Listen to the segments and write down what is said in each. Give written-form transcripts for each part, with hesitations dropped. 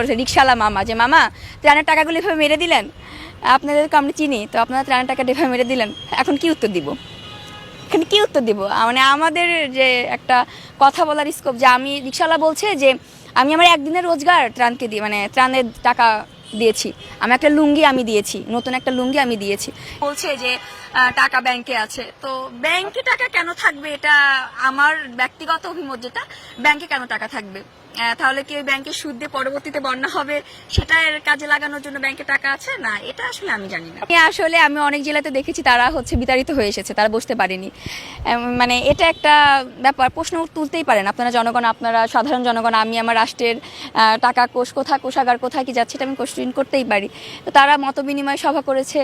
রিকশাওয়ালা মামা যে মামা ত্রাণের টাকাগুলো এভাবে মেরে দিলেন, আপনাদেরকে আমরা চিনি, তো আপনারা ত্রাণের টাকাটা এভাবে মেরে দিলেন, এখন কি উত্তর দিব? এখানে কি উত্তর দিব? মানে আমাদের যে একটা কথা বলার স্কোপ, যে আমি রিকশাওয়ালা বলছে যে আমি আমার একদিনের রোজগার ত্রাণকে দিয়ে, মানে ত্রাণের টাকা দিয়েছি, আমি একটা লুঙ্গি আমি দিয়েছি, নতুন একটা লুঙ্গি আমি দিয়েছি। বলছে যে টাকা ব্যাংকে আছে, তো ব্যাংকে টাকা কেন থাকবে? এটা আমার ব্যক্তিগত অভিমত, যেটা ব্যাংকে কেন টাকা থাকবে? তাহলে কি ওই ব্যাংকের সুদ দিয়ে পরবর্তীতে বন্যা হবে, সেটার কাজে লাগানোর জন্য ব্যাংকে টাকা আছে? না, এটা আসলে আমি জানি না। আসলে আমি অনেক জেলাতে দেখেছি তারা বিতাড়িত হয়ে এসেছে, তারা বসতে পারেনি। মানে এটা একটা ব্যাপার, প্রশ্ন তুলতেই পারেন আপনারা জনগণ, আপনারা সাধারণ জনগণ। আমি আমার রাষ্ট্রের টাকা কোথায়, কোষাগার কোথায় কি যাচ্ছে, এটা আমি কোশ্চেন করতেই পারি। তো তারা মত বিনিময় সভা করেছে,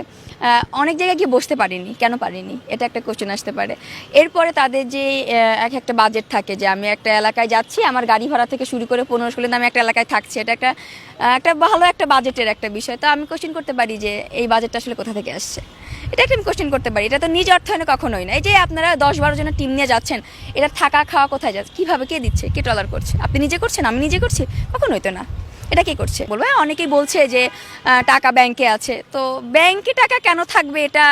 অনেক জায়গায় গিয়ে বসতে পারিনি, কেন পারিনি, এটা একটা কোশ্চেন আসতে পারে। এরপরে তাদের যে একটা বাজেট থাকে, যে আমি একটা এলাকায় যাচ্ছি, আমার গাড়ি ভাড়া থেকে শুরু করে 15-16 দিন আমি একটা এলাকায় থাকছি, এটা একটা ভালো একটা বাজেটের একটা বিষয়। তো আমি কোশ্চেন করতে পারি যে এই বাজেটটা আসলে কোথা থেকে আসছে, এটা একটা আমি কোশ্চেন করতে পারি। এটা তো নিজ অর্থায়নে কখনোই না। এই যে আপনারা 10-12 জনের টিম নিয়ে যাচ্ছেন, এটা থাকা খাওয়া কোথায় যাচ্ছে, কীভাবে, কে দিচ্ছে, কে ট্রলার করছে? আপনি নিজে করছেন, আমি নিজে করছি? কখনোই তো না। এটা কি করছে বলবো? অনেকেই বলছে যে টাকা ব্যাংকে আছে, তো ব্যাংকে টাকা কেন থাকবে? এটা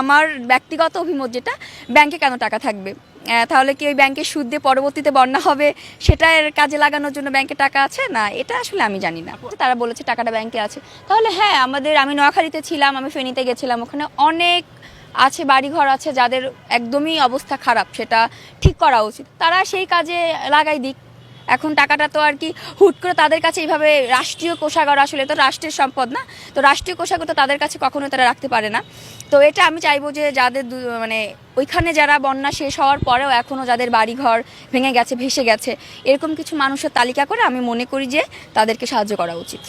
আমার ব্যক্তিগত অভিমত, যেটা ব্যাংকে কেন টাকা থাকবে? তাহলে কি ওই ব্যাংকের সুদ দিয়ে পরবর্তীতে বন্যা হবে, সেটার কাজে লাগানোর জন্য ব্যাংকে টাকা আছে? না, এটা আসলে আমি জানি না। তারা বলেছে টাকাটা ব্যাংকে আছে, তাহলে হ্যাঁ, আমি নোয়াখালীতে ছিলাম, আমি ফেনীতে গেছিলাম, ওখানে অনেক আছে, বাড়িঘর আছে যাদের একদমই অবস্থা খারাপ, সেটা ঠিক করা উচিত, তারা সেই কাজে লাগাই দিক। এখন টাকাটা তো আর কি হুট করে তাদের কাছে এইভাবে, রাষ্ট্রীয় কোষাগার আসলে তো রাষ্ট্রের সম্পদ না, তো রাষ্ট্রীয় কোষাগার তো তাদের কাছে কখনো তারা রাখতে পারে না। তো এটা আমি চাইবো যে যাদের মানে ওইখানে যারা বন্যা শেষ হওয়ার পরেও এখনও যাদের বাড়িঘর ভেঙে গেছে, ভেসে গেছে, এরকম কিছু মানুষের তালিকা করে আমি মনে করি যে তাদেরকে সাহায্য করা উচিত।